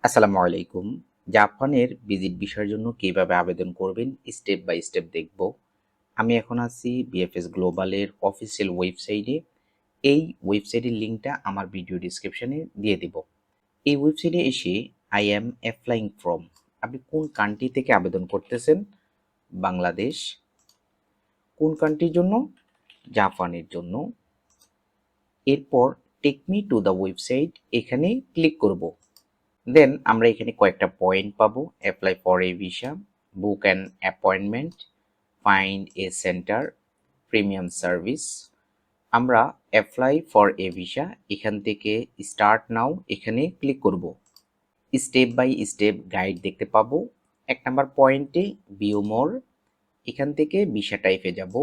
আসসালামু আলাইকুম। জাপানের ভিজিট ভিসার জন্য কিভাবে আবেদন করবেন স্টেপ বাই স্টেপ দেখব। আমি এখন আছি বিএফএস গ্লোবালের অফিসিয়াল ওয়েবসাইটে। এই ওয়েবসাইটের লিঙ্কটা আমার ভিডিও ডিসক্রিপশনে দিয়ে দেব। এই ওয়েবসাইটে এসে আই অ্যাম অ্যাপ্লাইং ফ্রম, আপনি কোন কান্ট্রি থেকে আবেদন করতেছেন? বাংলাদেশ। কোন কান্ট্রির জন্য? জাপানের জন্য। এরপর take me to the website, এখানে ক্লিক করব। দেন আমরা এখানে কয়েকটা পয়েন্ট পাবো। Apply for a visa, book an appointment, find a centre, premium service. আমরা অ্যাপ্লাই ফর এ ভিসা এখান থেকে স্টার্ট নাও এখানে ক্লিক করব। স্টেপ বাই স্টেপ গাইড দেখতে পাবো। 1 নম্বর পয়েন্টে ভিউ মোর, এখান থেকে ভিসা টাইপে যাব।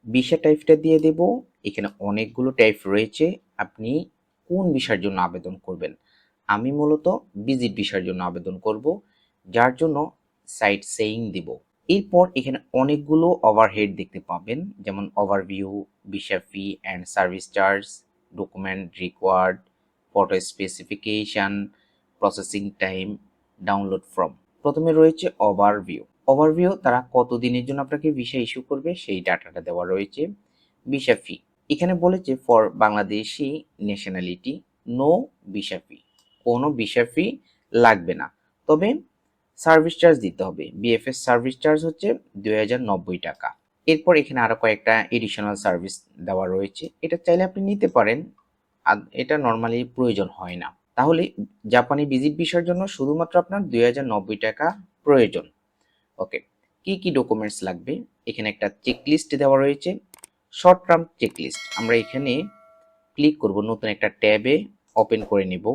ভিসা টাইপটা দিয়ে দেব। এখানে অনেকগুলো টাইপ রয়েছে, আপনি কোন ভিসার জন্য আবেদন করবেন। আমি মূলত ভিজিট ভিসার জন্য আবেদন করব, যার জন্য সাইট সেইং দিব। এরপর এখানে অনেকগুলো ওভারহেড দেখতে পাবেন, যেমন overview, visa fee and service charge, document required, photo specification, processing time, download form. প্রথমে রয়েছে ওভারভিউ। ওভারভিউ তারা কতদিনের জন্য আপনাকে ভিসা ইস্যু করবে সেই ডাটাটা দেওয়া রয়েছে। ভিসা ফি এখানে বলেছে for Bangladeshi nationality no visa fee, কোনো ভিসা ফি লাগবে না, তবে সার্ভিস চার্জ দিতে হবে। বিএফএস সার্ভিস চার্জ হচ্ছে 2090 টাকা। এরপর এখানে আরো কয়েকটা এডিশনাল সার্ভিস দেওয়া রয়েছে, এটা চাইলে আপনি নিতে পারেন, আর এটা নর্মালি প্রয়োজন হয় না। তাহলে জাপানি ভিজিট ভিসার জন্য শুধুমাত্র আপনার 2090 টাকা প্রয়োজন। ওকে, কি কি ডকুমেন্টস লাগবে এখানে একটা চেকলিস্ট দেওয়া রয়েছে, শর্ট টার্ম চেকলিস্ট। আমরা এখানে ক্লিক করব, নতুন একটা ট্যাবে ওপেন করে নেব।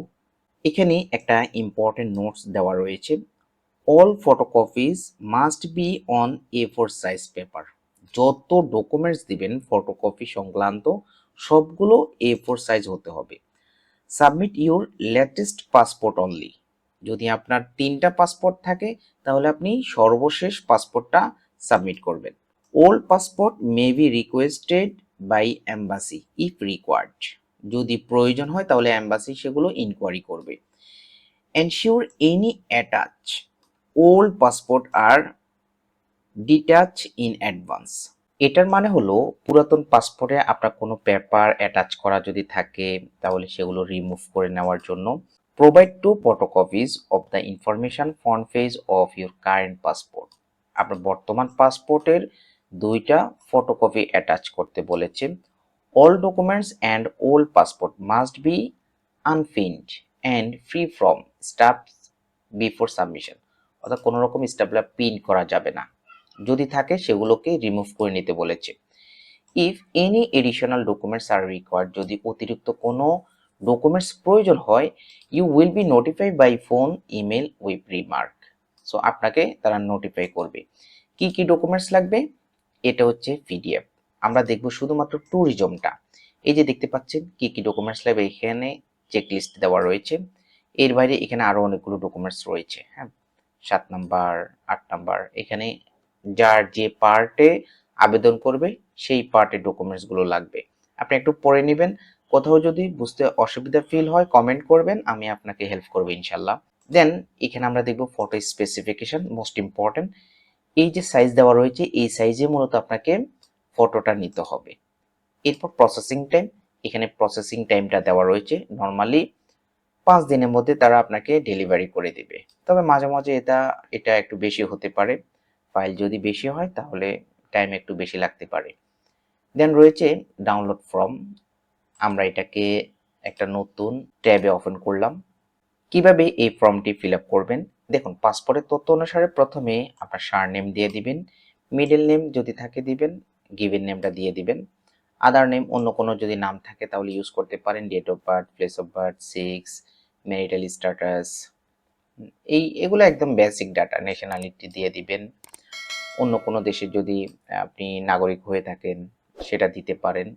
এখানে একটা ইম্পর্টেন্ট নোটস দেওয়া রয়েছে। All photocopies must be on A4 size paper. যত ডকুমেন্টস দিবেন ফটোকপি সংক্রান্ত সবগুলো A4 সাইজ হতে হবে। Submit your latest passport only. যদি আপনার 3টা পাসপোর্ট থাকে তাহলে আপনি সর্বশেষ পাসপোর্টটা সাবমিট করবেন। Old passport may be requested by embassy if required. যদি প্রয়োজন হয় তাহলে এম্বাসি সেগুলো ইনকোয়ারি করবে। Ensure any attach old passport are detach in advance. এটার মানে হলো পুরাতন পাসপোর্টে আপনার কোনো পেপার অ্যাটাচ করা যদি থাকে তাহলে সেগুলো রিমুভ করে নেওয়ার জন্য। Provide to photocopies of the information front page of your current passport. আপনার বর্তমান পাসপোর্টের 2টা ফটোকপি অ্যাটাচ করতে বলেছে। All documents and old passport must be unpinned and free from stamps before submission. অর্থাৎ কোনো রকম স্ট্যাম্পটা পিন করা যাবে না, যদি থাকে সেগুলোকে রিমুভ করে নিতে বলেছে। If any additional documents are required, যদি অতিরিক্ত কোনো ডকুমেন্টস প্রয়োজন হয়, you will be notified by phone, email with remark. So আপনাকে তারা নোটিফাই করবে। কি কি ডকুমেন্টস লাগবে? এটা হচ্ছে পিডিএফ। আমরা দেখব শুধুমাত্র ট্যুরিজমটা। এই যে দেখতে পাচ্ছেন কি কি ডকুমেন্টস লাগবে, এখানে চেকলিস্ট দেওয়া রয়েছে। এর বাইরে এখানে আরো অনেকগুলো ডকুমেন্টস রয়েছে। হ্যাঁ, 7 নাম্বার, 8 নাম্বার, এখানে যার যে পার্টে আবেদন করবে সেই পার্টের ডকুমেন্টস গুলো লাগবে। আপনি একটু পড়ে নেবেন, কোথাও যদি বুঝতে অসুবিধা ফিল হয় কমেন্ট করবেন, আমি আপনাকে হেল্প করবো ইনশাল্লাহ। দেন এখানে আমরা দেখব ফটো স্পেসিফিকেশন, মোস্ট ইম্পর্টেন্ট। এই যে সাইজ দেওয়া রয়েছে এই সাইজে মূলত আপনাকে ফটোটা নিতে হবে। এরপর প্রসেসিং টাইম, এখানে প্রসেসিং টাইমটা দেওয়া রয়েছে। নর্মালি 5 দিনের মধ্যে তারা আপনাকে ডেলিভারি করে দিবে, তবে মাঝে মাঝে এটা একটু বেশি হতে পারে। ফাইল যদি বেশি হয় তাহলে টাইম একটু বেশি লাগতে পারে। দেন রয়েছে ডাউনলোড ফর্ম। আমরা এটাকে একটা নতুন ট্যাবে ওপেন করলাম। কিভাবে এই ফর্মটি ফিল আপ করবেন দেখুন। পাসপোর্টের তথ্য অনুসারে প্রথমে আপনার সারনেম দিয়ে দিবেন, মিডল নেম যদি থাকে দিবেন, গিভেন নেমটা দিয়ে দিবেন। আদার নেম অন্য কোনো যদি নাম থাকে তাহলে ইউজ করতে পারেন। Date of birth, place of birth, sex, marital status, এগুলো একদম বেসিক ডাটা। ন্যাশনালিটি দিয়ে দিবেন, অন্য কোনো দেশে যদি আপনি নাগরিক হয়ে থাকেন সেটা দিতে পারেন।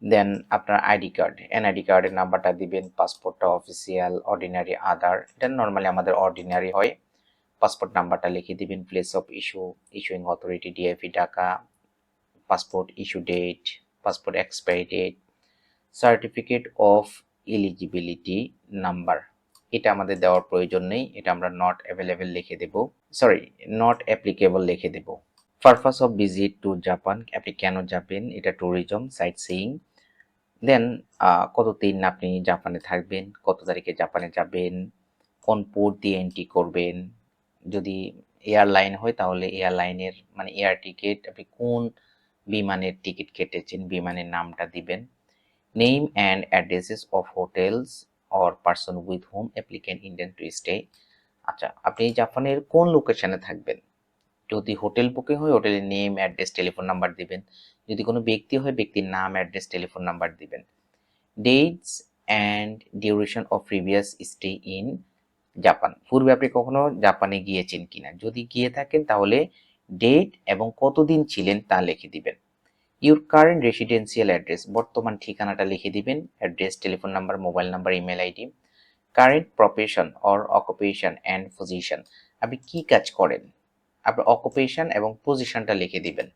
দেন আপনার আইডি কার্ড, এনআইডি কার্ডের নাম্বারটা দিবেন। পাসপোর্টটা অফিসিয়াল, অর্ডিনারি, আদার, এটা নর্মালি আমাদের অর্ডিনারি হয়। পাসপোর্ট নাম্বারটা লিখে দিবেন। Place of issue, issuing authority DFE Dhaka, passport issue date, passport expiry date, certificate of eligibility number, এটা আমাদের দেওয়ার প্রয়োজন নেই, এটা আমরা নট অ্যাভেলেবেল লিখে দেব, সরি নট অ্যাপ্লিকেবল লিখে দেব। Purpose of visit to Japan, আপনি কেন যাবেন, এটা ট্যুরিজম সাইট সিইং। দেন কত দিন আপনি জাপানে থাকবেন, কত তারিখে জাপানে যাবেন, কোন পোর্ট দিয়ে এন্ট্রি করবেন, যদি এয়ারলাইন হয় তাহলে এয়ারলাইনের মানে এয়ার টিকিট, আপনি কোন বিমানের টিকিট কেটেছেন, বিমানের নামটা দিবেন। Name and addresses of hotels or person with home applicant intend to stay. আচ্ছা, আপনি জাপানের কোন লোকেশনে থাকবেন, যদি হোটেল বুকিং হয় হোটেলের নেম অ্যাড্রেস টেলিফোন নাম্বার দিবেন, যদি কোনো ব্যক্তি হয় ব্যক্তির নাম অ্যাড্রেস টেলিফোন নাম্বার দিবেন। Dates and duration of previous stay in Japan, পূর্বে আপনি কখনো জাপানে গিয়েছেন কিনা, যদি গিয়ে থাকেন তাহলে ডেট এবং কতদিন ছিলেন তা লিখে দিবেন। ইউর কারেন্ট রেসিডেন্সিয়াল অ্যাড্রেস, বর্তমান ঠিকানাটা লিখে দিবেন, address telephone number mobile number email ID. Current profession or occupation and position, আপনি কি কাজ করেন, আপনার অকুপেশন এবং পজিশনটা লিখে দিবেন।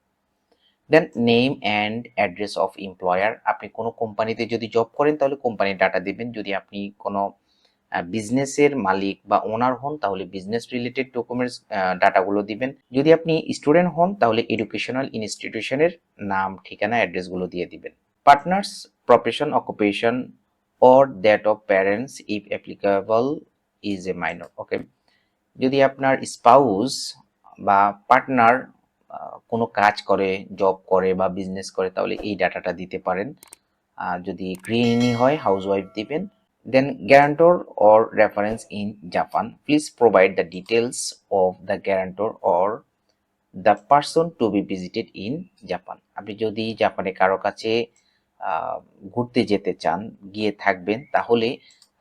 Then name and address of employer, আপনি কোনো কোম্পানিতে যদি জব করেন তাহলে কোম্পানির ডাটা দিবেন, যদি আপনি কোনো বিজনেসের মালিক বা ওনার হন তাহলে বিজনেস রিলেটেড ডকুমেন্টস ডাটাগুলো দিবেন, যদি আপনি স্টুডেন্ট হন তাহলে এডুকেশনাল ইনস্টিটিউশনের নাম ঠিকানা অ্যাড্রেসগুলো দিয়ে দিবেন। Partner's profession occupation or that of parents if applicable is a minor. Okay, যদি আপনার স্পাউস বা পার্টনার কোনো কাজ করে, জব করে বা বিজনেস করে তাহলে এই ডাটাটা দিতে পারেন। যদি গৃহিণী হয় হাউসওয়াইফ দিবেন। Then guarantor or reference in Japan, please provide the details of the guarantor or the person to be visited in Japan, আপনি যদি জাপানে কারো কাছে ঘুরতে যেতে চান, গিয়ে থাকবেন, তাহলে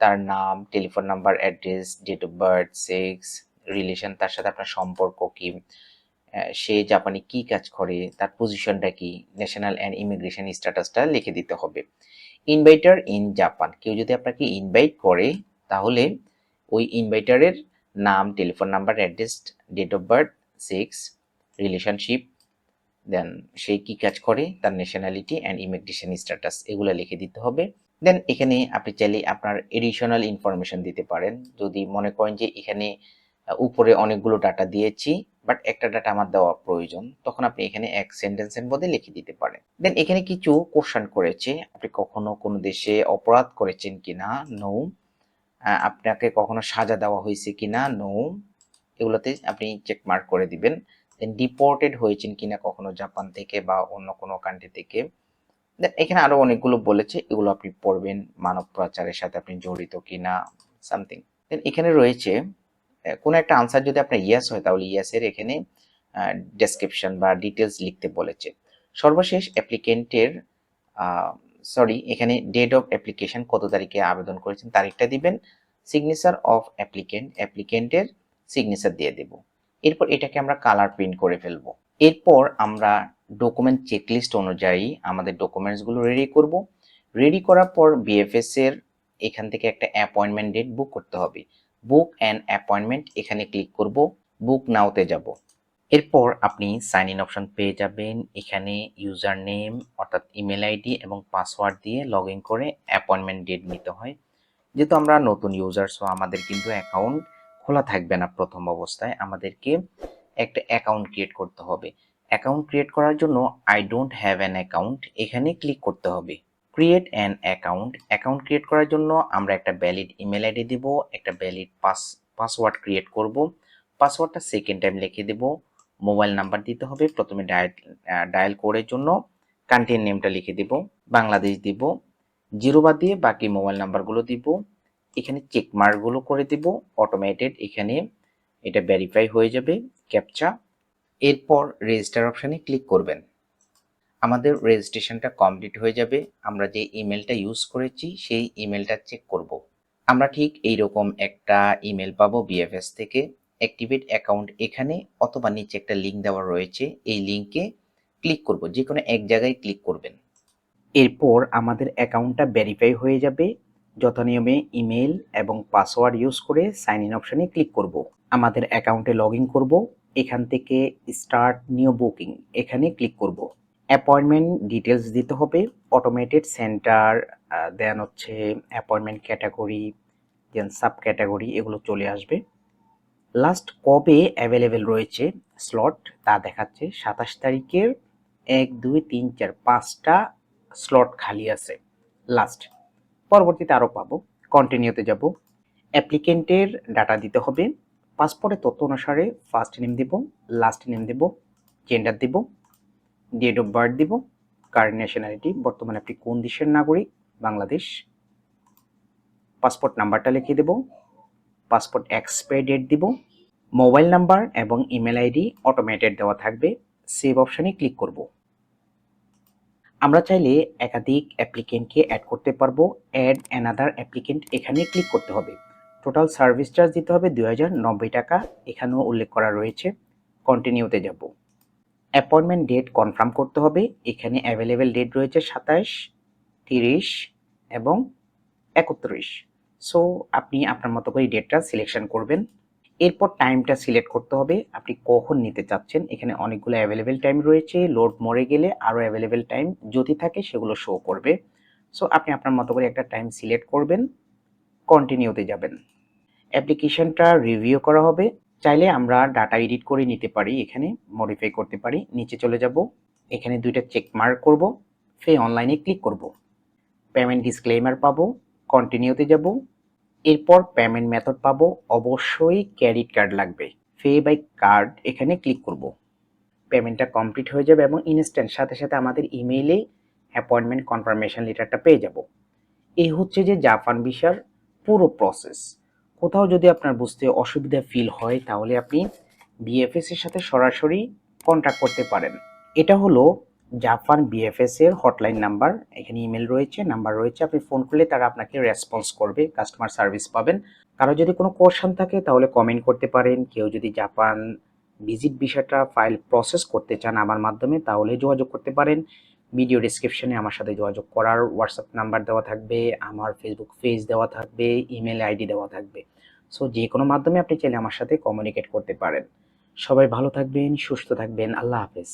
তার নাম telephone number address date of birth sex relation, তার সাথে আপনার সম্পর্ক কি, সে জাপানে কি কাজ করে, তার পজিশনটা কি, ন্যাশনাল অ্যান্ড ইমিগ্রেশন স্ট্যাটাসটা লিখে দিতে হবে। ইনভাইটার ইন জাপান, কেউ যদি আপনাকে ইনভাইট করে তাহলে ওই ইনভাইটারের নাম telephone number address date of birth sex relationship, then সে কি কাজ করে, তার ন্যাশনালিটি অ্যান্ড ইমিগ্রেশন স্ট্যাটাস, এগুলো লিখে দিতে হবে। দেন এখানে আপনি চাইলে আপনার এডিশনাল ইনফরমেশন দিতে পারেন, যদি মনে করেন যে এখানে উপরে অনেকগুলো ডাটা দিয়েছি বাট একটা ডাটা আমার দেওয়া প্রয়োজন, তখন আপনি এখানে এক সেন্টেন্সের মধ্যে লিখে দিতে পারেন। দেন এখানে কিছু কোশ্চেন করেছে, আপনি কখনো কোনো দেশে অপরাধ করেছেন কিনা, নো। আপনাকে কখনো সাজা দেওয়া হয়েছে কিনা, নো, এগুলোতে আপনি চেক মার্ক করে দিবেন। দেন ডিপোর্টেড হয়েছেন কিনা কখনো জাপান থেকে বা অন্য কোনো কান্ট্রি থেকে। দেন এখানে আরো অনেকগুলো বলেছে, এগুলো আপনি পড়বেন, মানব পাচারের সাথে আপনি জড়িত কিনা সামথিং। দেন এখানে রয়েছে কোনো একটা আনসার যদি আপনার ইয়েস হয় তাহলে ইয়েসের এখানে ডেসক্রিপশন বা ডিটেলস লিখতে বলেছে। সর্বশেষ অ্যাপ্লিকেন্টের সরি এখানে ডেট অফ অ্যাপ্লিকেশন, কত তারিখে আবেদন করেছেন তারিখটা দিবেন। সিগনেচার অফ অ্যাপ্লিকেন্টের সিগনেচার দিয়ে দেব। এরপর এটাকে আমরা কালার প্রিন্ট করে ফেলবো। এরপর আমরা ডকুমেন্ট চেকলিস্ট অনুযায়ী আমাদের ডকুমেন্টসগুলো রেডি করব। রেডি করার পর বিএফএস এর এখান থেকে একটা অ্যাপয়েন্টমেন্ট ডেট বুক করতে হবে। বুক অ্যান্ড অ্যাপয়েন্টমেন্ট এখানে ক্লিক করব, বুক নাওতে যাব। এরপর আপনি সাইন ইন অপশন পেয়ে যাবেন, এখানে ইউজার নেম অর্থাৎ ইমেল আইডি এবং পাসওয়ার্ড দিয়ে লগ ইন করে অ্যাপয়েন্টমেন্ট ডেট নিতে হয়। যেহেতু আমরা নতুন ইউজার, সো আমাদের কিন্তু অ্যাকাউন্ট খোলা থাকবে না প্রথম অবস্থায়, আমাদেরকে একটা অ্যাকাউন্ট ক্রিয়েট করতে হবে। অ্যাকাউন্ট ক্রিয়েট করার জন্য I don't have an account এখানে ক্লিক করতে হবে। Create an account, account create করার জন্য আমরা একটা ভ্যালিড ইমেল আইডি দিব, একটা ভ্যালিড পাসওয়ার্ড ক্রিয়েট করব। পাসওয়ার্ডটা সেকেন্ড টাইম লিখে দেব। মোবাইল নাম্বার দিতে হবে, প্রথমে ডায়াল কোডের জন্য কান্ট্রির নেমটা লিখে দিব, বাংলাদেশ দিব, জিরো বাদ দিয়ে বাকি মোবাইল নাম্বারগুলো দিব। এখানে চেক মার্কগুলো করে দিব অটোমেটেড, এখানে এটা ভেরিফাই হয়ে যাবে ক্যাপচা। এরপর রেজিস্টার অপশানে ক্লিক করবেন। আমাদের রেজিস্ট্রেশনটা কমপ্লিট হয়ে যাবে। আমরা যে ইমেলটা ইউজ করেছি সেই ইমেলটা চেক করব। আমরা ঠিক এইরকম একটা ইমেল পাবো বিএফএস থেকে। অ্যাক্টিভেট অ্যাকাউন্ট এখানে অথবা নিচে একটা লিঙ্ক দেওয়া রয়েছে, এই লিঙ্কে ক্লিক করব, যে কোনো এক জায়গায় ক্লিক করবেন। এরপর আমাদের অ্যাকাউন্টটা ভেরিফাই হয়ে যাবে। যথানিয়মে ইমেল এবং পাসওয়ার্ড ইউজ করে সাইন ইন অপশানে ক্লিক করব। আমাদের অ্যাকাউন্টে লগ ইন করবো, এখান থেকে স্টার্ট নিউ বুকিং এখানে ক্লিক করব। অ্যাপয়েন্টমেন্ট ডিটেলস দিতে হবে, অটোমেটেড সেন্টার, দেন হচ্ছে অ্যাপয়েন্টমেন্ট ক্যাটাগরি, দেন সাব ক্যাটাগরি এগুলো চলে আসবে। লাস্ট কবে অ্যাভেলেবেল রয়েছে স্লট তা দেখাচ্ছে 27 তারিখের 1 2 3 4 5টা স্লট খালি আছে লাস্ট। পরবর্তীতে আরও পাবো। কন্টিনিউতে যাব। অ্যাপ্লিকেন্টের ডাটা দিতে হবে। পাসপোর্টের তথ্য অনুসারে ফার্স্ট নেম দিব, লাস্ট নেম দিব, জেন্ডার দিব, ডেট অফ বার্থ দিব, কারেন্ট ন্যাশনালিটি বর্তমানে আপনি কোন দেশের নাগরিক, বাংলাদেশ। পাসপোর্ট নাম্বারটা লিখে দেব, পাসপোর্ট এক্সপায়ারি ডেট দিব, মোবাইল নাম্বার এবং ইমেল আইডি অটোমেটেড দেওয়া থাকবে। সেভ অপশানে ক্লিক করব। আমরা চাইলে একাধিক অ্যাপ্লিকেন্টকে অ্যাড করতে পারবো। অ্যাড অ্যানাদার অ্যাপ্লিকেন্ট এখানে ক্লিক করতে হবে। টোটাল সার্ভিস চার্জ দিতে হবে 2090 টাকা, এখানেও উল্লেখ করা রয়েছে। কন্টিনিউতে যাব। অ্যাপয়েন্টমেন্ট ডেট কনফার্ম করতে হবে। এখানে অ্যাভেলেবেল ডেট রয়েছে 27, 30 এবং 31। সো আপনি আপনার মতো করে ডেটটা সিলেকশন করবেন। এরপর টাইমটা সিলেক্ট করতে হবে আপনি কখন নিতে চাচ্ছেন। এখানে অনেকগুলো অ্যাভেলেবেল টাইম রয়েছে। লোড মোড়ে গেলে আরও অ্যাভেলেবেল টাইম যদি থাকে সেগুলো শো করবে। সো আপনি আপনার মতো করে একটা টাইম সিলেক্ট করবেন, কন্টিনিউতে যাবেন। অ্যাপ্লিকেশনটা রিভিউ করা হবে। চাইলে আমরা ডাটা এডিট করে নিতে পারি, এখানে মডিফাই করতে পারি। নিচে চলে যাব, এখানে দুইটা চেক মার্ক করব, ফে অনলাইনে ক্লিক করব। পেমেন্ট ডিসক্লেইমার পাবো, কন্টিনিউতে যাব। এরপর পেমেন্ট মেথড পাবো, অবশ্যই ক্রেডিট কার্ড লাগবে। পে বাই কার্ড এখানে ক্লিক করব। পেমেন্টটা কমপ্লিট হয়ে যাবে এবং ইনস্ট্যান্ট সাথে সাথে আমাদের ইমেইলে অ্যাপয়েন্টমেন্ট কনফার্মেশন লেটারটা পেয়ে যাব। এই হচ্ছে যে জাপান ভিসার পুরো প্রসেস। কোথাও যদি আপনার বুঝতে অসুবিধা ফিল হয় তাহলে আপনি বিএফএস এর সাথে সরাসরি কন্ট্যাক্ট করতে পারেন। এটা হলো জাপান বিএফএস এর হটলাইন নাম্বার। এখানে ইমেল রয়েছে, নাম্বার রয়েছে। আপনি ফোন করলে তারা আপনাকে রেসপন্স করবে, কাস্টমার সার্ভিস পাবেন। কারো যদি কোনো কোয়েশ্চেন থাকে তাহলে কমেন্ট করতে পারেন। কেউ যদি জাপান ভিজিট ভিসাটা ফাইল প্রসেস করতে চান আমার মাধ্যমে তাহলে যোগাযোগ করতে পারেন। ভিডিও ডেসক্রিপশনে আমার সাথে যোগাযোগ করার হোয়াটসঅ্যাপ নাম্বার দেওয়া থাকবে, আমার ফেসবুক পেজ দেওয়া থাকবে, ইমেল আইডি দেওয়া থাকবে। সো যে কোনো মাধ্যমে আপনি চাইলে আমার সাথে কমিউনিকেট করতে পারেন। সবাই ভালো থাকবেন, সুস্থ থাকবেন। আল্লাহ হাফেজ।